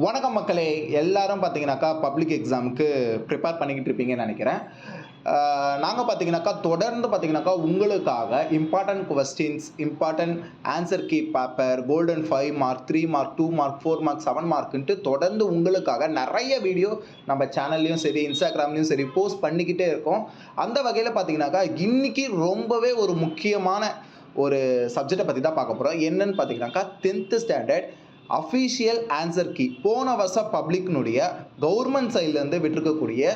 வணக்கம் மக்களே! எல்லாரும் பார்த்தீங்கன்னாக்கா, பப்ளிக் எக்ஸாமுக்கு ப்ரிப்பேர் பண்ணிக்கிட்டு இருப்பீங்கன்னு நெனைக்கிறேன். நாங்க பார்த்தீங்கன்னாக்கா, தொடர்ந்து பார்த்தீங்கன்னாக்கா, உங்களுக்காக important questions, important answer key paper, golden 5 mark, 3 mark, 2 mark, 4 mark, 7 மார்க்ன்ட்டு தொடர்ந்து உங்களுக்காக நெறைய வீடியோ நம்ம சேனல்லயும் சரி, Instagramலயும் சரி போஸ்ட் பண்ணிக்கிட்டே இருக்கோம். அந்த வகையில பார்த்தீங்கன்னாக்கா, இன்னைக்கு ரொம்பவே ஒரு முக்கியமான ஒரு சப்ஜெக்ட்ட பத்தி தான் பார்க்க போறோம். என்னன்னு பார்த்தீங்கன்னாக்கா, 10th standard official answer key போன வருஷம் பப்ளிக்னுடைய கவர்மெண்ட் சைட்லேருந்து விட்டுருக்கக்கூடிய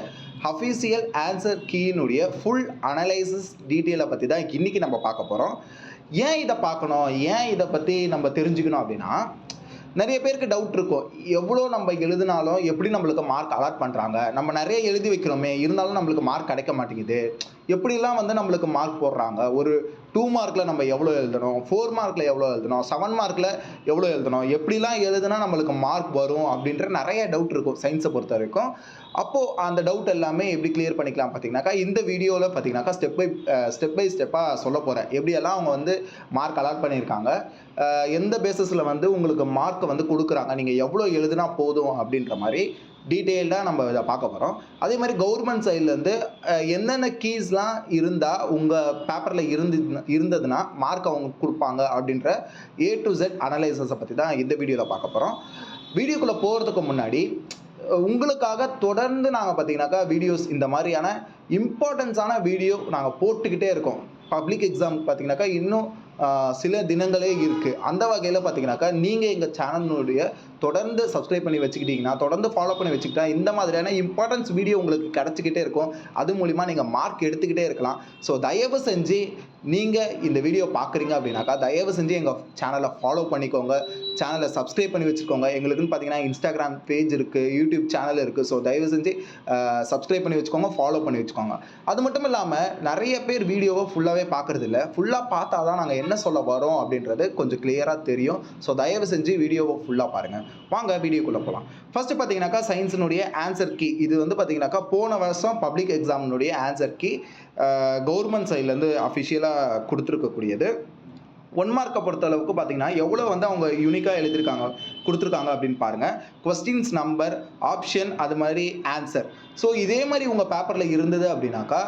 அஃபிஷியல் ஆன்சர் கீயினுடைய ஃபுல் அனலைசிஸ் டீட்டெயிலை பற்றி தான் இன்றைக்கி நம்ம பார்க்க போகிறோம். ஏன் இதை பார்க்கணும், ஏன் இதை பற்றி நம்ம தெரிஞ்சுக்கணும் அப்படின்னா, நிறைய பேருக்கு டவுட் இருக்கும். எவ்வளோ நம்ம எழுதினாலும் எப்படி நம்மளுக்கு மார்க் அலாட் பண்ணுறாங்க, நம்ம நிறைய எழுதி வைக்கிறோமே இருந்தாலும் நம்மளுக்கு மார்க் கிடைக்க மாட்டேங்குது, எப்படிலாம் நம்மளுக்கு மார்க் போடுறாங்க, ஒரு 2 மார்க்கில் நம்ம எவ்வளோ எழுதணும், 4 மார்க்கில் எவ்வளோ எழுதணும், 7 மார்க்கில் எவ்வளோ எழுதணும், எப்படிலாம் எழுதுனா நம்மளுக்கு மார்க் வரும் அப்படின்ற நிறைய டவுட் இருக்கும் சயின்ஸை பொறுத்த வரைக்கும். அப்போது அந்த டவுட் எல்லாமே எப்படி கிளியர் பண்ணிக்கலாம் பார்த்தீங்கன்னாக்கா, இந்த வீடியோவில் பார்த்தீங்கன்னாக்கா ஸ்டெப் பை ஸ்டெப்பாக சொல்ல போகிறேன். எப்படியெல்லாம் அவங்க மார்க் அலாட் பண்ணியிருக்காங்க, எந்த பேசிஸில் உங்களுக்கு மார்க்கை கொடுக்குறாங்க, நீங்கள் எவ்வளோ எழுதுனா போதும் அப்படின்ற மாதிரி டீட்டெயில்டாக நம்ம இதை பார்க்க போகிறோம். அதே மாதிரி கவர்மெண்ட் சைட்லேருந்து என்னென்ன கீஸ்லாம் இருந்தால் உங்கள் பேப்பரில் இருந்ததுன்னா மார்க் அவங்க கொடுப்பாங்க அப்படின்ற A to Z அனலைசஸை பற்றி தான் இந்த வீடியோவில் பார்க்க போகிறோம். வீடியோக்குள்ளே போகிறதுக்கு முன்னாடி உங்களுக்காக தொடர்ந்து நாங்கள் பார்த்தீங்கன்னாக்கா வீடியோஸ் இந்த மாதிரியான இம்பார்ட்டன்ஸான வீடியோ நாங்கள் போட்டுக்கிட்டே இருக்கோம். பப்ளிக் எக்ஸாம் பார்த்தீங்கன்னாக்கா இன்னும் சில தினங்களே இருக்குது. அந்த வகையில் பார்த்தீங்கன்னாக்கா நீங்கள் எங்கள் சேனலுடைய தொடர்ந்து சப்ஸ்கிரைப் பண்ணி வச்சுக்கிட்டிங்கன்னா, தொடர்ந்து ஃபாலோ பண்ணி வச்சுக்கிட்டா இந்த மாதிரியான இம்பார்ட்டன்ஸ் வீடியோ உங்களுக்கு கிடச்சிக்கிட்டே இருக்கும். அது மூலிமா நீங்கள் மார்க் எடுத்துக்கிட்டே இருக்கலாம். ஸோ தயவு செஞ்சு நீங்கள் இந்த வீடியோ பார்க்குறீங்க அப்படின்னாக்கா, தயவு செஞ்சு எங்கள் சேனலை ஃபாலோ பண்ணிக்கோங்க, சேனலை சப்ஸ்கிரைப் பண்ணி வச்சுக்கோங்க. எங்களுக்குன்னு பார்த்தீங்கன்னா இன்ஸ்டாகிராம் பேஜ் இருக்குது, யூடியூப் சேனல் இருக்குது. ஸோ தயவு செஞ்சு சப்ஸ்கிரைப் பண்ணி வச்சுக்கோங்க, ஃபாலோ பண்ணி வச்சுக்கோங்க. அது மட்டும் இல்லாமல் நிறைய பேர் வீடியோவை ஃபுல்லாகவே பார்க்குறதில்ல. ஃபுல்லாக பார்த்தா தான் நாங்கள் என்ன சொல்ல வரோம் அப்படின்றது கொஞ்சம் கிளியராக தெரியும். ஸோ தயவு செஞ்சு வீடியோவை ஃபுல்லாக பாருங்கள். வாங்க வீடியோக்குள்ளே போகலாம். ஃபஸ்ட்டு பார்த்தீங்கன்னாக்கா சயின்ஸினுடைய ஆன்சர் கீ இது பார்த்தீங்கன்னாக்கா போன வருஷம் பப்ளிக் எக்ஸாமினுடைய ஆன்சர் கீ கவர்மெண்ட் சைட்லேருந்து அஃபிஷியலாக கொடுத்துருக்கக்கூடியது. 1 மார்க்கை பொறுத்த அளவுக்கு பார்த்தீங்கன்னா எவ்வளோ அவங்க யூனிக்காக கொடுத்துருக்காங்க அப்படின்னு பாருங்கள். கொஸ்டின்ஸ் நம்பர், ஆப்ஷன், அது மாதிரி ஆன்சர். ஸோ இதே மாதிரி உங்கள் பேப்பரில் இருந்தது அப்படின்னாக்கா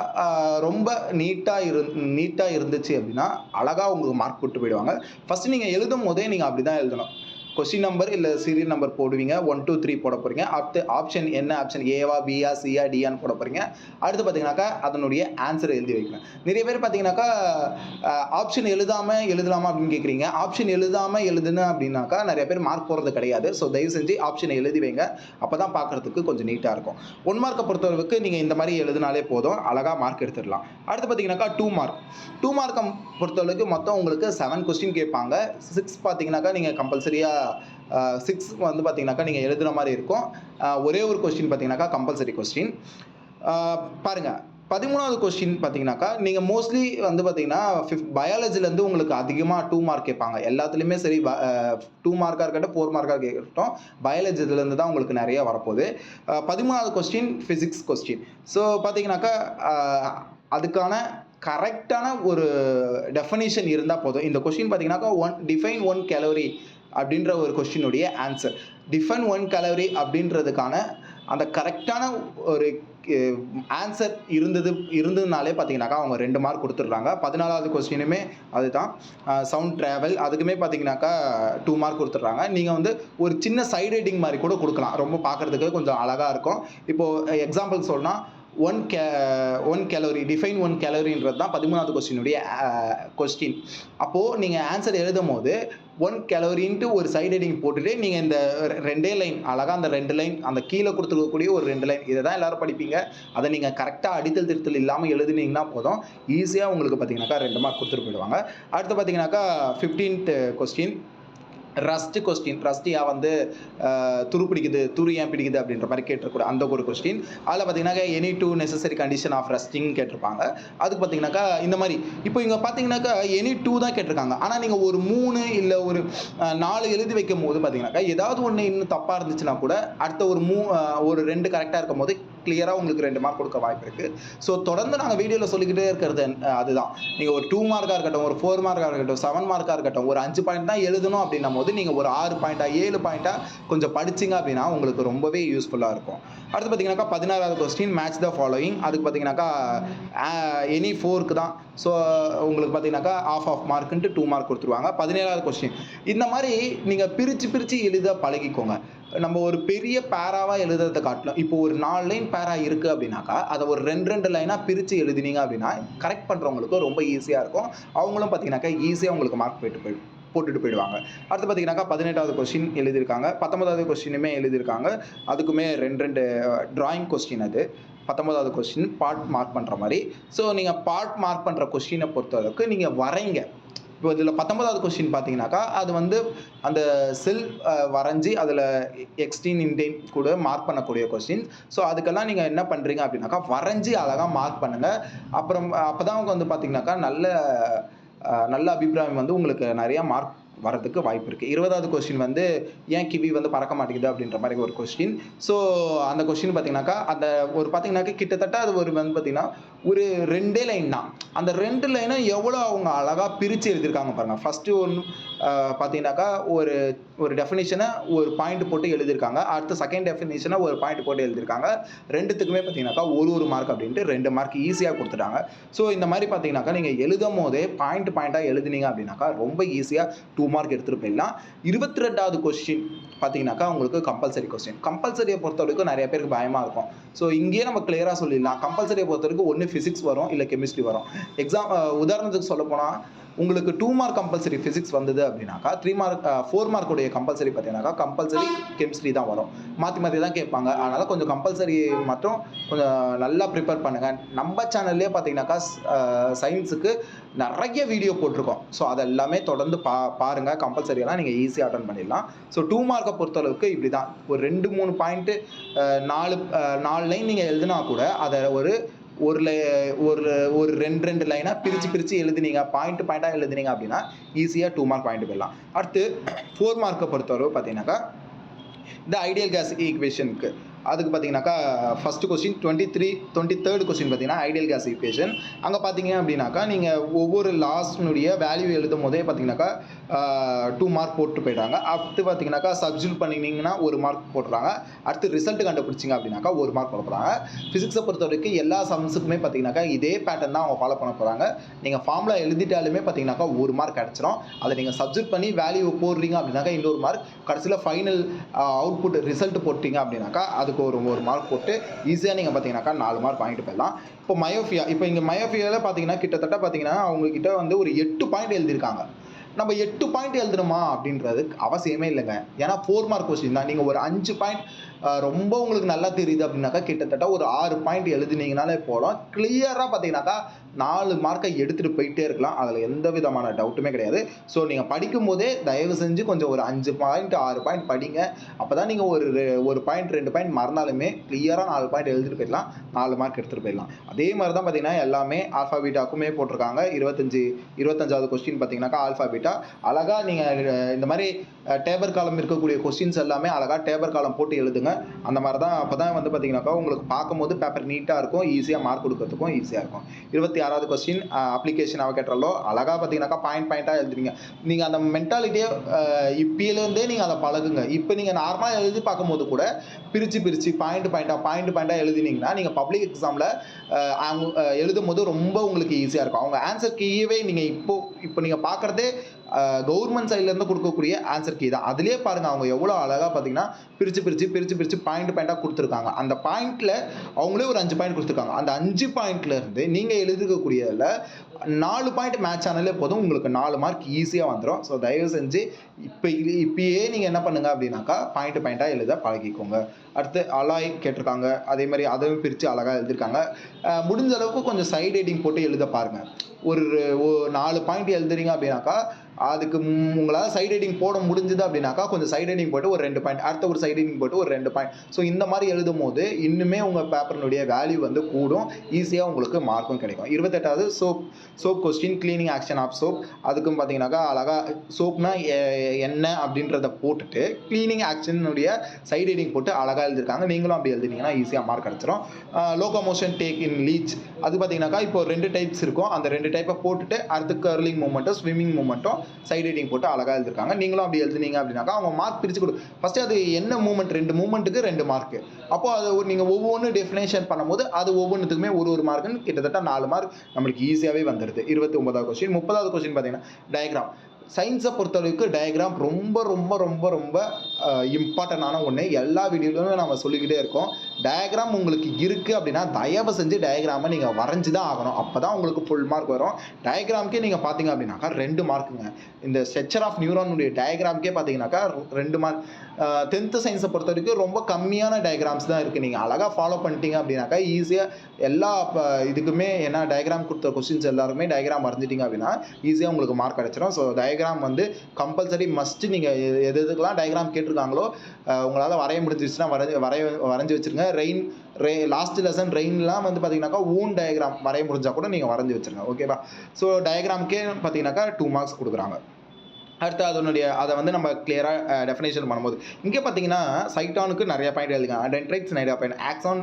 ரொம்ப நீட்டாக இருந்துச்சு அப்படின்னா அழகாக உங்களுக்கு மார்க் போட்டு போயிடுவாங்க. ஃபஸ்ட்டு நீங்கள் எழுதும் போதே நீங்கள் அப்படி தான் எழுதணும். கொஸ்டின் நம்பர் இல்லை சீரியல் நம்பர் போடுவீங்க, 1 2 3 போட போகிறீங்க. அடுத்து ஆப்ஷன் என்ன ஆப்ஷன், ஏவா பியா சியா டியான்னு போட போகிறீங்க. அடுத்து பார்த்தீங்கன்னாக்கா அதனுடைய ஆன்சர் எழுதி வைக்கணும். நிறைய பேர் பார்த்தீங்கன்னாக்கா ஆப்ஷன் எழுதலாமா அப்படின்னு கேட்குறீங்க. ஆப்ஷன் எழுதுனா அப்படின்னாக்கா நிறைய பேர் மார்க் போடுறது கிடையாது. ஸோ தயவு செஞ்சு ஆப்ஷனை எழுதி வைங்க, அப்போ தான் பார்க்குறதுக்கு கொஞ்சம் நீட்டாக இருக்கும். 1 மார்க்கை பொறுத்தளவுக்கு நீங்கள் இந்த மாதிரி எழுதினாலே போதும், அழகாக மார்க் எடுத்துடலாம். அடுத்து பார்த்தீங்கன்னாக்கா 2 மார்க்கை பொறுத்தளவுக்கு மொத்தம் உங்களுக்கு 7 கொஸ்டின் கேட்பாங்க. 6 பார்த்தீங்கன்னாக்கா நீங்கள் கம்பல்சரியாக 6 பார்த்தீங்கன்னாக்கா நீங்கள் எழுதுகிற மாதிரி இருக்கும். ஒரே ஒரு கொஸ்டின் பார்த்தீங்கன்னாக்கா கம்பல்சரி கொஸ்டின். பாருங்கள், 13வது கொஸ்டின் பார்த்தீங்கன்னாக்கா நீங்கள் மோஸ்ட்லி பார்த்தீங்கன்னா பயாலஜிலேருந்து உங்களுக்கு அதிகமாக 2 மார்க் கேட்பாங்க. எல்லாத்துலேயுமே சரி, 2 மார்க்காக இருக்கட்டும் 4 மார்க்காக இருக்கட்டும், பயாலஜிலேருந்து தான் உங்களுக்கு நிறைய வரப்போகுது. 13வது கொஸ்டின் ஃபிசிக்ஸ் கொஸ்டின். ஸோ பார்த்தீங்கன்னாக்கா அதுக்கான கரெக்டான ஒரு டெஃபனிஷன் இருந்தால் போதும். இந்த கொஸ்டின் பார்த்தீங்கன்னாக்கா டிஃபைன் 1 கலோரி அப்படின்ற ஒரு கொஸ்டினுடைய ஆன்சர். டிஃபைன் 1 கலோரி அப்படின்றதுக்கான அந்த கரெக்டான ஒரு ஆன்சர் இருந்ததுனாலே பார்த்தீங்கன்னாக்கா அவங்க 2 மார்க் கொடுத்துட்றாங்க. 14வது கொஸ்டினுமே அதுதான், சவுண்ட் ட்ராவல், அதுக்குமே பார்த்தீங்கன்னாக்கா 2 மார்க் கொடுத்துட்றாங்க. நீங்கள் ஒரு சின்ன சைட் ரைட்டிங் மாதிரி கூட கொடுக்கலாம், ரொம்ப பார்க்குறதுக்கு கொஞ்சம் அழகாக இருக்கும். இப்போது எக்ஸாம்பிள் சொன்னால் 1 கலோரி, டிஃபைன் 1 கலோரின்றது தான் 13வது கொஸ்டினுடைய கொஸ்டின். அப்போது நீங்கள் ஆன்சர் எழுதும் போது 1 கலோரின்ட்டு ஒரு சைட் ஹெட்டிங் போட்டுட்டு நீங்கள் இந்த 2 லைன் அழகாக அந்த 2 லைன் அந்த கீழே கொடுத்துருக்கக்கூடிய ஒரு 2 லைன் இதை தான் எல்லோரும் படிப்பீங்க. அதை நீங்கள் கரெக்டாக அடித்தல் திருத்தல் இல்லாமல் எழுதுனீங்கன்னா போதும், ஈஸியாக உங்களுக்கு பார்த்தீங்கன்னாக்கா 2 மார்க் கொடுத்துட்டு போயிடுவாங்க. அடுத்து பார்த்தீங்கன்னாக்கா 15th கொஸ்டின் ரஸ்ட் கொஸ்டின். ரஸ்டியா துரு ஏன் பிடிக்குது அப்படின்ற மாதிரி கேட்டிருக்கூட அந்த ஒரு கொஸ்டின். அதில் பார்த்தீங்கன்னாக்கா any 2 necessary condition of rusting கேட்டிருப்பாங்க. அதுக்கு பார்த்தீங்கன்னாக்கா இந்த மாதிரி இப்போ இங்கே பார்த்தீங்கன்னாக்கா எனி 2 தான் கேட்டிருக்காங்க. ஆனால் நீங்கள் ஒரு 3 இல்லை ஒரு 4 எழுதி வைக்கும் போது பார்த்தீங்கன்னாக்கா ஏதாவது ஒன்று இன்னும் தப்பாக இருந்துச்சுன்னா கூட அடுத்த ஒரு 2 கரெக்டாக இருக்கும் போது கிளியராக உங்களுக்கு 2 மார்க் கொடுக்க வாய்ப்பு இருக்குது. ஸோ தொடர்ந்து நாங்கள் வீடியோவில் சொல்லிக்கிட்டே இருக்கிறது அதுதான். நீங்கள் ஒரு 2 மார்க்காக இருக்கட்டும், ஒரு 4 மார்க்காக இருக்கட்டும், 7 மார்க்காக இருக்கட்டும், ஒரு 5 பாயிண்ட் தான் எழுதணும் அப்படின்னும் போது நீங்கள் ஒரு 6 பாயிண்டா 7 பாயிண்டா கொஞ்சம் படிச்சிங்க அப்படின்னா உங்களுக்கு ரொம்பவே யூஸ்ஃபுல்லாக இருக்கும். அடுத்து பார்த்தீங்கன்னாக்கா 16வது கொஸ்டின் மேட்ச் த ஃபாலோயிங். அதுக்கு பார்த்தீங்கன்னாக்கா எனி 4க்கு தான். ஸோ உங்களுக்கு பார்த்தீங்கன்னாக்கா ஆஃப் மார்க்குன்ட்டு 2 மார்க் கொடுத்துருவாங்க. 17வது கொஸ்டின் இந்த மாதிரி நீங்கள் பிரித்து எழுத பழகிக்கோங்க. நம்ம ஒரு பெரிய பேராவாக எழுதுறதை காட்டலாம். இப்போ ஒரு 4 லைன் பேரா இருக்குது அப்படின்னாக்கா அதை ஒரு 2 லைனாக பிரித்து எழுதினீங்க அப்படின்னா கரெக்ட் பண்ணுறவங்களுக்கு ரொம்ப ஈஸியாக இருக்கும். அவங்களும் பார்த்தீங்கன்னாக்கா ஈஸியாக உங்களுக்கு மார்க் போட்டுட்டு போயிடுவாங்க. அடுத்து பார்த்தீங்கன்னாக்கா 18வது கொஸ்டின் எழுதியிருக்காங்க. 19வது கொஸ்டினுமே எழுதியிருக்காங்க. அதுக்குமே 2 டிராயிங் கொஸ்டின் அது. 19வது கொஸ்டின் பார்ட் மார்க் பண்ணுற மாதிரி. ஸோ நீங்கள் பார்ட் மார்க் பண்ணுற கொஸ்டினை பொறுத்தளவுக்கு நீங்கள் வரைங்க. இப்போ இதில் 19வது கொஸ்டின் பார்த்தீங்கன்னாக்கா அது வந்து அந்த செல் வரைஞ்சி அதில் எக்ஸ்டீன் இன்டெயின் கூட மார்க் பண்ணக்கூடிய கொஸ்டின். ஸோ அதுக்கெல்லாம் நீங்கள் என்ன பண்ணுறீங்க அப்படின்னாக்கா வரைஞ்சி அழகாக மார்க் பண்ணுங்கள். அப்புறம் அப்போ தான் வந்து பார்த்தீங்கன்னாக்கா நல்ல அபிப்பிராயம் வந்து உங்களுக்கு நிறையா மார்க் வரதுக்கு வாய்ப்பு இருக்குது. 20வது கொஸ்டின் வந்து ஏன் கிவி வந்து பறக்க மாட்டேங்குது அப்படின்ற மாதிரி ஒரு கொஸ்டின். ஸோ அந்த கொஸ்டின் பார்த்தீங்கன்னாக்கா அந்த ஒரு பார்த்தீங்கன்னாக்கா கிட்டத்தட்ட அது ஒரு வந்து பார்த்தீங்கன்னா ஒரு 2 லைன் தான். அந்த 2 லைனும் எவ்வளோ அவங்க அழகாக பிரித்து எழுதியிருக்காங்க பாருங்கள். ஃபஸ்ட்டு ஒன்று பார்த்தீங்கன்னாக்கா ஒரு டெஃபினிஷனை ஒரு பாயிண்ட் போட்டு எழுதியிருக்காங்க. அடுத்து செகண்ட் டெஃபினிஷனை ஒரு பாயிண்ட் போட்டு எழுதியிருக்காங்க. 2த்துக்குமே பார்த்தீங்கன்னாக்கா ஒரு மார்க் அப்படின்ட்டு 2 மார்க் ஈஸியாக கொடுத்துட்டாங்க. ஸோ இந்த மாதிரி பார்த்தீங்கன்னாக்கா நீங்கள் எழுதும் போதே பாயிண்ட்டாக எழுதுனீங்க அப்படின்னாக்கா ரொம்ப ஈஸியாக 2 மார்க் எடுத்துகிட்டு போயிடலாம். 22வது கொஸ்டின் பார்த்தீங்கன்னாக்கா உங்களுக்கு கம்பல்சரி கொஸ்டின். கம்பல்சரியை பொறுத்த வரைக்கும் நிறைய பேருக்கு பயமாக இருக்கும். ஸோ இங்கேயே நம்ம கிளியராக சொல்லிடலாம். கம்பல்சரியை பொறுத்த வரைக்கும் ஒன்று ஃபிசிக்ஸ் வரும், இல்லை கெமிஸ்ட்ரி வரும். உதாரணத்துக்கு சொல்ல போனால் உங்களுக்கு 2 மார்க் கம்பல்சரி ஃபிசிக்ஸ் வந்தது அப்படின்னாக்கா 4 மார்க் உடைய கம்பல்சரி பார்த்தீங்கன்னாக்கா கம்பல்சரி கெமிஸ்ட்ரி தான் வரும். மாற்றி தான் கேட்பாங்க. அதனால் கொஞ்சம் கம்பல்சரி மட்டும் கொஞ்சம் நல்லா ப்ரிப்பேர் பண்ணுங்கள். நம்ம சேனல்லே பார்த்தீங்கன்னாக்கா சயின்ஸுக்கு நிறைய வீடியோ போட்டிருக்கோம். ஸோ அதெல்லாமே தொடர்ந்து பாருங்கள். கம்பல்சரியெல்லாம் நீங்கள் ஈஸியாக அட்டன் பண்ணிடலாம். ஸோ 2 மார்க்கை பொறுத்தளவுக்கு இப்படி தான். ஒரு 2-3 பாயிண்ட்டு 4 லைன் நீங்கள் எழுதுனா கூட அதை ஒரு 2 லைனாக பிரித்து எழுதுனீங்க, பாயிண்ட்டாக எழுதுனீங்க அப்படின்னா ஈஸியாக 2 மார்க் பாயிண்ட் போயிடலாம். அடுத்து 4 மார்க்கை பொறுத்தவரை பார்த்தீங்கன்னாக்கா இந்த ஐடியல் கேஸ் ஈக்குவேஷனுக்கு அதுக்கு பார்த்தீங்கன்னாக்கா ஃபஸ்ட்டு கொஸ்டின் 23rd கொஸ்டின் பார்த்தீங்கன்னா ஐடியல் கேஸ் ஈக்குவேஷன். அங்கே பார்த்தீங்க அப்படின்னாக்கா நீங்கள் ஒவ்வொரு லாஸ்னுடைய வேல்யூ எழுதும் போதே பார்த்தீங்கன்னாக்கா 2 மார்க் போட்டு போயிட்டாங்க. அடுத்து பார்த்தீங்கன்னாக்கா சப்ஸ்டியூட் பண்ணிங்கன்னா 1 மார்க் போட்டுறாங்க. அடுத்து ரிசல்ட் கண்டுபிடிச்சிங்க அப்படின்னாக்கா 1 மார்க் போட போகிறாங்க. ஃபிசிக்ஸை பொறுத்த வரைக்கும் எல்லா சம்ஸுக்குமே பார்த்தீங்கன்னாக்கா இதே பேட்டர்ன் தான் அவங்க ஃபாலோ பண்ண போகிறாங்க. நீங்கள் ஃபார்முலா எழுதிட்டாலுமே பார்த்தீங்கன்னாக்கா 1 மார்க் கிடச்சிரும். அதை நீங்கள் சப்ஸ்டியூட் பண்ணி வேல்யூ போடுறீங்க அப்படின்னாக்கா இன்னொரு மார்க், கடைசியில் ஃபைனல் அவுட்புட் ரிசல்ட் போட்டிங்க அப்படின்னாக்கா அதுக்கு ஒரு மார்க் போட்டு ஈஸியாக நீங்கள் பார்த்தீங்கன்னாக்கா 4 மார்க் வாங்கிட்டு போயிடலாம். இப்போ இங்கே மயோஃபியாவில் பார்த்தீங்கன்னா கிட்டத்தட்ட பார்த்தீங்கன்னா அவங்கக்கிட்ட வந்து ஒரு 8 பாயிண்ட் எழுதியிருக்காங்க. நம்ம 8 பாயிண்ட் எழுதணுமா அப்படின்றது அவசியமே இல்லைங்க. ஏன்னா 4 மார்க் கொஸ்டின் தான். நீங்கள் ஒரு 5 பாயிண்ட் ரொம்ப உங்களுக்கு நல்லா தெரியுது அப்படின்னாக்கா கிட்டத்தட்ட ஒரு 6 பாயிண்ட் எழுதினீங்கனாலே போதும். கிளியராக பார்த்தீங்கன்னாக்கா 4 மார்க்கை எடுத்துகிட்டு போயிட்டே இருக்கலாம். அதில் எந்த விதமான டவுட்டுமே கிடையாது. ஸோ நீங்கள் படிக்கும் போதே தயவு செஞ்சு கொஞ்சம் ஒரு 5 பாயிண்ட் 6 பாயிண்ட் படிங்க. அப்போ தான் நீங்கள் ஒரு பாயிண்ட் 2 பாயிண்ட் மறந்தாலுமே கிளியராக 4 பாயிண்ட் எழுதிட்டு போயிடலாம். 4 மார்க் எடுத்துகிட்டு போயிடலாம். அதே மாதிரி தான் பார்த்தீங்கன்னா எல்லாமே ஆல்ஃபா பீட்டாக்குமே போட்டிருக்காங்க. 25வது கொஸ்டின் பார்த்தீங்கன்னாக்கா ஆல்ஃபா பீட்டா அழகாக நீங்கள் இந்த மாதிரி டேபர் காலம் இருக்கக்கூடிய கொஸ்டின்ஸ் எல்லாமே அழகாக டேபர் காலம் போட்டு எழுதுங்க. அந்த மாதிரி தான். அப்போ தான் வந்து பார்த்தீங்கன்னாக்கா உங்களுக்கு பார்க்கும்போது பேப்பர் நீட்டாக இருக்கும், ஈஸியாக மார்க் கொடுக்கறதுக்கும் ஈஸியாக இருக்கும். 26வது கொஸ்டின் அப்ளிகேஷன் அவகேட்ரலோ அழகாக பார்த்தீங்கன்னாக்கா பாயிண்ட்டாக எழுதுறீங்க. நீங்கள் அந்த மென்டாலிட்டியை இப்போலேருந்தே நீங்கள் அதை பழகுங்க. இப்போ நீங்கள் நார்மலாக எழுதி பார்க்கும்போது கூட பிரித்து பாயிண்ட்டாக எழுதினீங்கன்னா நீங்கள் பப்ளிக் எக்ஸாமில் எழுதும் போது ரொம்ப உங்களுக்கு ஈஸியாக இருக்கும். அவங்க ஆன்சர் கீயவே நீங்கள் இப்போ நீங்கள் பார்க்குறதே கவர்மெண்ட் சைட்லேருந்து கொடுக்கக்கூடிய ஆன்சர் கீ தான். அதுலேயே பாருங்கள் அவங்க எவ்வளோ அழகாக பார்த்தீங்கன்னா பிரித்து பாயிண்ட்டாக கொடுத்துருக்காங்க. அந்த பாயிண்ட்டில் அவங்களே ஒரு 5 பாயிண்ட் கொடுத்துருக்காங்க. அந்த 5 பாயிண்ட்லேருந்து நீங்கள் எழுதிக்கக்கூடியதில் 4 பாயிண்ட் மேட்ச் ஆனாலே போதும், உங்களுக்கு 4 மார்க் ஈஸியாக வந்துடும். ஸோ தயவு செஞ்சு இப்பயே நீங்கள் என்ன பண்ணுங்கள் அப்படின்னாக்கா பாயிண்ட்டாக எழுத பழகிக்கோங்க. அடுத்து அலாய் கேட்டிருக்காங்க. அதே மாதிரி அதையும் பிரித்து அழகாக எழுதியிருக்காங்க. முடிஞ்ச அளவுக்கு கொஞ்சம் சைட் ஹெட்டிங் போட்டு எழுத பாருங்கள். ஒரு 4 பாயிண்ட் எழுதுறீங்க அப்படின்னாக்கா அதுக்கு உங்களால் சைட் ஹெட்டிங் போட முடிஞ்சுது அப்படின்னாக்கா கொஞ்சம் சைட் ஹெட்டிங் போட்டு ஒரு 2 பாயிண்ட், அடுத்த ஒரு சைட் ஹெட்டிங் போட்டு ஒரு 2 பாயிண்ட். ஸோ இந்த மாதிரி எழுதும் போது இன்னுமே உங்கள் பேப்பரினுடைய வேல்யூ வந்து கூடும், ஈஸியாக உங்களுக்கு மார்க்கும் கிடைக்கும். 28வது soap question, cleaning action of soap. அதுக்கும் பார்த்தீங்கன்னாக்கா அழகாக சோப்னா என்ன அப்படின்றத போட்டுட்டு கிளீனிங் ஆக்ஷனுடைய சைட் ஹெட்டிங் போட்டு அழகாக எழுதியிருக்காங்க. நீங்களும் அப்படி எழுதினீங்கன்னா ஈஸியாக மார்க் கிடச்சிரும். லோகோமோஷன் டேக் இன் லீச், அது பார்த்தீங்கன்னாக்கா இப்போ 2 டைப்ஸ் இருக்கும், அந்த 2 டைப்பை போட்டுட்டு அடுத்து கர்லிங் மூமெண்ட்டும் ஸ்விம்மிங் மூமெண்ட்டும் சைட் ஹெட்டிங் போட்டு அழகாக எழுதிருக்காங்க. நீங்களும் அப்படி எழுதுனீங்க அப்படின்னாக்கா அவங்க மார்க் பிரித்து கொடு. ஃபஸ்ட்டு அது என்ன மூமெண்ட், 2 மூமெண்ட்டுக்கு 2 மார்க்கு. அப்போ அது நீங்கள் ஒவ்வொன்று டெஃபினேஷன் பண்ணும்போது அது ஒவ்வொன்றுத்துக்குமே ஒரு மார்க்குன்னு கிட்டத்தட்ட 4 மார்க் நம்மளுக்கு ஈஸியாகவே வந்துடுது. 29வது கொஸ்டின். 30வது கொஸ்டின் பார்த்தீங்கன்னா டயக்ராம். சயின்ஸை பொறுத்தளவுக்கு டயக்ராம் ரொம்ப ரொம்ப ரொம்ப ரொம்ப இம்பார்ட்டண்டான ஒன்று. எல்லா வீடியோலையுமே நம்ம சொல்லிக்கிட்டே இருக்கோம். டயக்ராம் உங்களுக்கு இருக்குது அப்படின்னா தயவு செஞ்சு டயக்ராமை நீங்கள் வரைஞ்சி தான் ஆகணும். அப்போ தான் உங்களுக்கு ஃபுல் மார்க் வரும். டயக்ராம்க்கே நீங்கள் பார்த்தீங்க அப்படின்னாக்கா 2 மார்க்குங்க. இந்த ஸ்ட்ரக்சர் ஆஃப் நியூரானுடைய டயக்ராம்க்கே பார்த்தீங்கன்னாக்கா 2 மார்க். 10th சயின்ஸை பொறுத்த வரைக்கும் ரொம்ப கம்மியான டயக்ராம்ஸ் தான் இருக்குது. நீங்கள் அழகாக ஃபாலோ பண்ணிட்டீங்க அப்படின்னாக்கா ஈஸியாக எல்லா இதுக்குமே என்ன டயக்ராம் கொடுத்த கொஸ்டின்ஸ் எல்லாருமே டயக்ராம் வரைஞ்சிட்டிங்க அப்படின்னா ஈஸியாக உங்களுக்கு மார்க் கிடச்சிரும். ஸோ டயக்ராம் வந்து கம்பல்சரி மஸ்ட்டு. நீங்கள் எதுக்கெல்லாம் டயக்ராம் கேட்டிருக்காங்களோ உங்களால் வரைய முடிஞ்சிச்சுன்னா வரைஞ்சி வச்சுருங்க. லாஸ்ட் லெசன் ரெயின்லாம் வந்து பார்த்தீங்கன்னாக்கா ஓன் டயக்ராம் வரைய முடிஞ்சால் கூட நீங்கள் வரைஞ்சி வச்சுருங்க. ஓகேவா? ஸோ டயக்ராம்க்கே பார்த்தீங்கன்னாக்கா 2 மார்க்ஸ் கொடுக்குறாங்க. அடுத்து அதை வந்து நம்ம கிளியராக டெஃபினேஷன் பண்ணும்போது இங்கே பார்த்தீங்கன்னா சைட்டானுக்கு நிறைய பாயிண்ட் எழுதுங்க, டென்ட்ரைட்ஸ் நிறையா பாயிண்ட், ஆக்ஸான்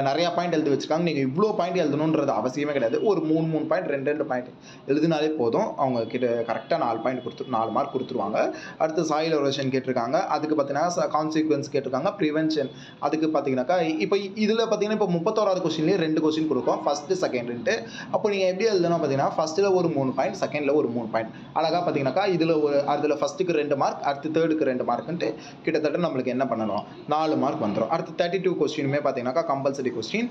நிறையா பாயிண்ட் எழுதி வச்சுருக்காங்க. நீங்கள் இவ்வளோ பாயிண்ட் எழுதணுன்றது அவசியமே கிடையாது. ஒரு 3 பாயிண்ட் 2 பாயிண்ட் எழுதினாலே போதும். அவங்க கிட்ட கரெக்டாக 4 பாயிண்ட் 4 மார்க் கொடுத்துருவாங்க. அடுத்து சாயில் எரோஷன் கேட்டிருக்காங்க. அதுக்கு பார்த்தீங்கன்னா கான்சிக்வன்ஸ் கேட்டிருக்காங்க. ப்ரிவென்ஷன் அதுக்கு பார்த்தீங்கன்னாக்கா இப்போ இதில் பார்த்தீங்கன்னா இப்போ 31வது கொஸ்டின்லேயே 2 கொஸ்டின் கொடுக்கும், ஃபஸ்ட்டு செகண்டுன்ட்டு. அப்போ நீங்கள் எப்படி எழுதணும் பார்த்தீங்கன்னா ஃபஸ்ட்டில் ஒரு 3 பாயிண்ட், செகண்டில் ஒரு 3 பாயிண்ட். அழகாக பார்த்தீங்கன்னாக்கா அதில் ஃபஸ்ட்டுக்கு 2 மார்க், அடுத்து தேர்டுக்கு 2 மார்க்குன்ட்டு கிட்டத்தட்ட நம்மளுக்கு என்ன பண்ணணும் 4 மார்க் வந்துடும். அடுத்து 32 கொஸ்டினுமே பார்த்தீங்கன்னாக்கா கம்பல்சரி கொஸ்டின்,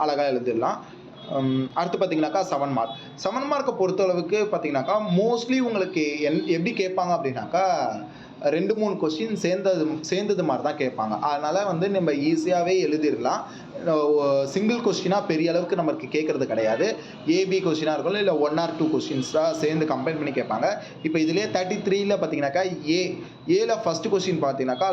அழகாக எழுதிடலாம். அடுத்து பார்த்தீங்கன்னாக்கா 7 மார்க். 7 மார்க்கை பொறுத்தளவுக்கு பார்த்தீங்கன்னாக்கா மோஸ்ட்லி உங்களுக்கு எப்படி கேட்பாங்க அப்படின்னாக்கா 2-3 கொஸ்டின் சேர்ந்தது மாதிரி தான் கேட்பாங்க. அதனால் வந்து நம்ம ஈஸியாகவே எழுதிடலாம். சிங்கிள் கொஸ்டினாக பெரிய அளவுக்கு நமக்கு கேட்குறது கிடையாது. ஏபி கொஸ்டினாக இருக்கும், இல்லை 1 or 2 கொஸ்டின்ஸாக சேர்ந்து கம்பைன் பண்ணி கேட்பாங்க. இப்போ இதிலே 33ல் பார்த்தீங்கன்னாக்கா ஏல ஃபஸ்ட்டு கொஸ்டின் பார்த்தீங்கன்னாக்கா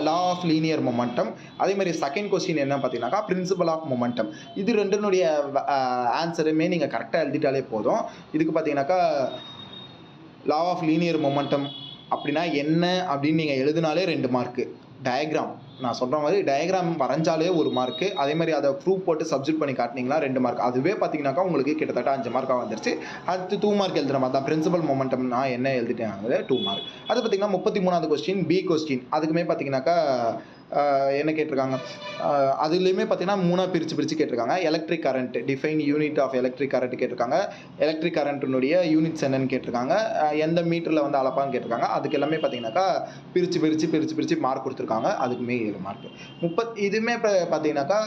லா ஆஃப் லீனியர் மொமெண்டம். அதேமாதிரி செகண்ட் கொஸ்டின் என்ன பார்த்தீங்கன்னாக்கா பிரின்சிபல் ஆஃப் மொமெண்டம். இது 2னுடைய ஆன்சருமே நீங்கள் கரெக்டாக எழுதிட்டாலே போதும். இதுக்கு பார்த்தீங்கன்னாக்கா லா ஆஃப் லீனியர் மொமெண்டம் அப்படின்னா என்ன அப்படின்னு நீங்கள் எழுதினாலே 2 மார்க்கு. டயக்ராம் நான் சொல்கிற மாதிரி டயக்ராம் வரைஞ்சாலே 1 மார்க்கு. அதே மாதிரி அதை ப்ரூஃப் போட்டு சப்ஜெக்ட் பண்ணி காட்டினீங்களா 2 மார்க். அதுவே பார்த்தீங்கன்னாக்கா உங்களுக்கு கிட்டத்தட்ட 5 மார்க்காக வந்துருச்சு. அடுத்து 2 மார்க் எழுதுகிற மாதிரி தான். பிரின்சிபல் மொமெண்டம் நான் என்ன எழுதிட்டேன் 2 மார்க். அது பார்த்தீங்கன்னா 33வது கொஸ்டின் பி கொஸ்டின். அதுக்குமே பார்த்தீங்கன்னாக்கா என்ன கேட்டிருக்காங்க, அதுலேயுமே பார்த்தீங்கன்னா 3ஆக பிரித்து கேட்டிருக்காங்க. Electric current, define unit of electric current கேட்டிருக்காங்க. எலக்ட்ரிக் கரண்ட்டினுடைய யூனிட்ஸ் என்னன்னு கேட்டிருக்காங்க. எந்த மீட்டரில் வந்து அளப்பான்னு கேட்டிருக்காங்க. அதுக்கு எல்லாமே பார்த்தீங்கன்னாக்கா பிரித்து மார்க் கொடுத்துருக்காங்க. அதுக்குமே 7 மார்க். இதுவுமே இப்போ பார்த்தீங்கன்னாக்கா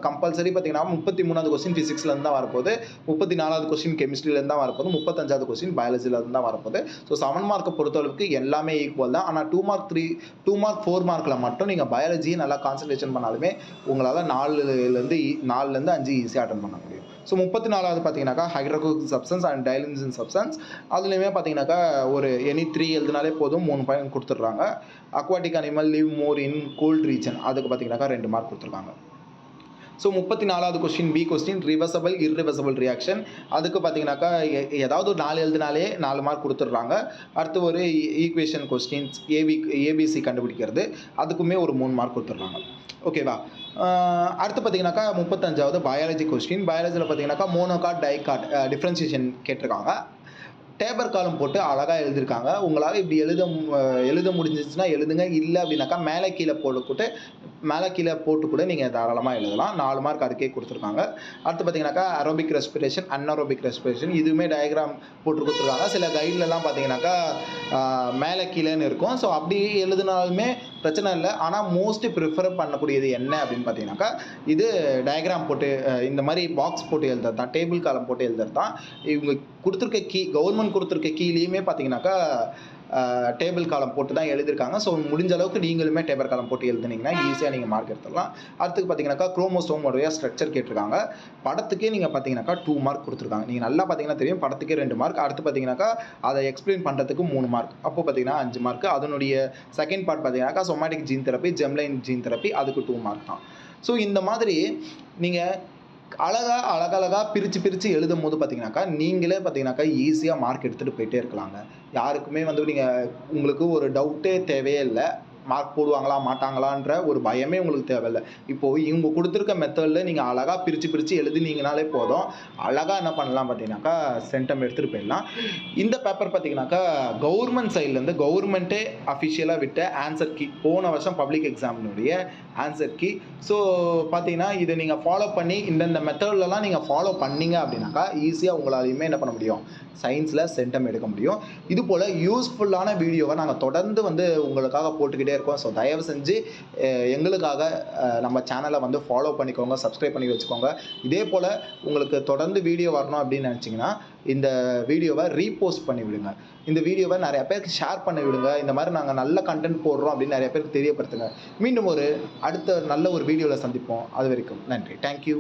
கம்பல்சரி பார்த்தீங்கன்னா 33வது கொஸ்டின் ஃபிசிக்ஸ்லேருந்து தான் வரப்போகுது, 34வது கொஸ்டின் கெமிஸ்ட்ரிலேருந்து தான் வரப்போகுது, 35வது கொஸ்டின் பயாலஜிலேருந்து தான் வரப்போகுது. ஸோ 7 மார்க்கை பொறுத்தளவுக்கு எல்லாமே ஈக்குவல் தான். ஆனால் 2 மார்க் 4 மார்க்கில் மட்டும் நீங்கள் பயாலஜியை நல்லா கான்சன்ட்ரேஷன் பண்ணாலுமே உங்களால் 4லேருந்து 5 ஈஸியாக அட்டன் பண்ண முடியும். ஸோ 34வது பார்த்தீங்கன்னாக்கா ஹைட்ரோக்ளோரிக் சப்ஸ்டன்ஸ் அண்ட் டைலின்சின் சப்ஸ்டன்ஸ். அதுலேயுமே பார்த்தீங்கன்னாக்கா ஒரு எனி 3 எழுதினாலே போதும், 3 பாயிண்ட் கொடுத்துட்றாங்க. Aquatic animal live more in cold region. அதுக்கு பார்த்தீங்கன்னாக்கா 2 மார்க் கொடுத்துருக்காங்க. ஸோ 34வது question B question reversible irreversible reaction. அதுக்கு பார்த்தீங்கன்னாக்கா ஏதாவது ஒரு 4 எழுதினாலே 4 மார்க் கொடுத்துட்றாங்க. அடுத்து ஒரு ஈக்குவேஷன் கொஸ்டின்ஸ் ஏபிசி கண்டுபிடிக்கிறது, அதுக்குமே ஒரு 3 மார்க் கொடுத்துட்றாங்க. ஓகேவா? அடுத்து பார்த்தீங்கன்னாக்கா 35வது பயாலஜி கொஸ்டின். பயாலஜியில் பார்த்தீங்கன்னாக்கா மோனோகாட் டைகாட் டிஃப்ரென்சியேஷன் கேட்டிருக்காங்க. டேபர் காலம் போட்டு அழகாக எழுதியிருக்காங்க. உங்களால் இப்படி எழுத முடிஞ்சிச்சுன்னா எழுதுங்க. இல்லை அப்படின்னாக்கா மேலே கீழே போட்டு கூட நீங்கள் தாராளமாக எழுதலாம். 4 மார்க் அதுக்கே கொடுத்துருக்காங்க. அடுத்து பார்த்தீங்கன்னாக்கா அரோபிக் ரெஸ்பிரேஷன் அன்அரோபிக் ரெஸ்பிரேஷன். இதுவுமே டயக்ராம் போட்டு கொடுத்துருக்காங்க. சில கைட்லலாம் பார்த்தீங்கன்னாக்கா மேலே கீழேன்னு இருக்கும். ஸோ அப்படி எழுதினாலுமே பிரச்சனை இல்லை. ஆனால் மோஸ்ட் ப்ரிஃபர் பண்ணக்கூடியது என்ன அப்படின்னு பார்த்தீங்கன்னாக்கா இது டயக்ராம் போட்டு இந்த மாதிரி பாக்ஸ் போட்டு எழுதுறது தான், டேபிள் காலம் போட்டு எழுதுறது தான். இவங்க கொடுத்துருக்க கவர்மெண்ட் கொடுத்துருக்க கீழேயுமே பார்த்தீங்கன்னாக்கா டேபிள் காலம் போட்டு தான் எழுதியிருக்காங்க. ஸோ முடிஞ்ச அளவுக்கு நீங்களுமே டேபிள் காலம் போட்டு எழுதுனீங்கன்னா ஈஸியாக நீங்கள் மார்க் எடுத்துடலாம். அடுத்து பார்த்தீங்கன்னாக்கா குரோமோசோமோடைய ஸ்ட்ரக்சர் கேட்டிருக்காங்க. படத்துக்கே நீங்கள் பார்த்தீங்கன்னாக்கா 2 மார்க் கொடுத்துருக்காங்க. நீங்கள் நல்லா பார்த்தீங்கன்னா தெரியும், படத்துக்கே 2 மார்க். அடுத்து பார்த்தீங்கன்னாக்கா அதை எக்ஸ்பிளைன் பண்ணுறதுக்கு 3 மார்க். அப்போ பார்த்தீங்கன்னா 5 மார்க். அதனுடைய செகண்ட் பார்ட் பார்த்தீங்கன்னாக்கா somatic gene therapy, germline gene therapy, அதுக்கு 2 மார்க் தான். ஸோ இந்த மாதிரி நீங்கள் அழகழகா பிரித்து எழுதும்போது பார்த்தீங்கன்னாக்கா, நீங்களே பார்த்தீங்கன்னாக்கா ஈஸியா மார்க் எடுத்துட்டு போயிட்டே இருக்கலாங்க. யாருக்குமே வந்து உங்களுக்கு ஒரு டவுட்டே தேவையே இல்ல. மார்க் போடுவாங்களா, மாட்டாங்களான்ற ஒரு பயமே உங்களுக்கு தேவையில்ல. இப்போ இவங்க குடுத்திருக்க மெத்தட்ல நீங்க அழகா பிரிச்சு எழுதினீங்கனாலே போதும். அழகா என்ன பண்ணலாம் பார்த்தீங்கன்னாக்கா, சென்டம் எடுத்துட்டு போயிடலாம். இந்த பேப்பர் பார்த்தீங்கன்னாக்கா, கவர்ன்மெண்ட் சைட்லேருந்து கவர்ன்மெண்ட்டே அஃபிஷியலா விட்ட ஆன்சர் கீ. போன வருஷம் பப்ளிக் எக்ஸாமினுடைய ஆன்சர் கீ. ஸோ பார்த்தீங்கன்னா, இத நீங்க ஃபாலோ பண்ணி இந்தந்த மெத்தட்லலாம் நீங்க ஃபாலோ பண்ணீங்க அப்படின்னாக்கா, ஈஸியா உங்களாலயுமே என்ன பண்ண முடியும், சயின்ஸ்ல சென்டம் எடுக்க முடியும். இது போல யூஸ்ஃபுல்லான வீடியோவ நாங்க தொடர்ந்து வந்து உங்களுக்காக போட்டுக்கிட்டே இருக்கோம். ஸோ தயவு செஞ்சு எங்களுக்காக நம்ம சேனலை வந்து ஃபாலோ பண்ணிக்கோங்க, சப்ஸ்கிரைப் பண்ணி வச்சுக்கோங்க. இதே போல் உங்களுக்கு தொடர்ந்து வீடியோ வரணும் அப்படின்னு நினச்சிங்கன்னா இந்த வீடியோவை ரீபோஸ்ட் பண்ணி விடுங்க. இந்த வீடியோவை நிறைய பேருக்கு ஷேர் பண்ணி விடுங்க. இந்த மாதிரி நாங்கள் நல்ல கண்டென்ட் போடுறோம் அப்படின்னு நிறைய பேருக்கு தெரியப்படுத்துங்க. மீண்டும் அடுத்த நல்ல ஒரு வீடியோவில் சந்திப்போம். அது வரைக்கும் நன்றி. தேங்க்யூ.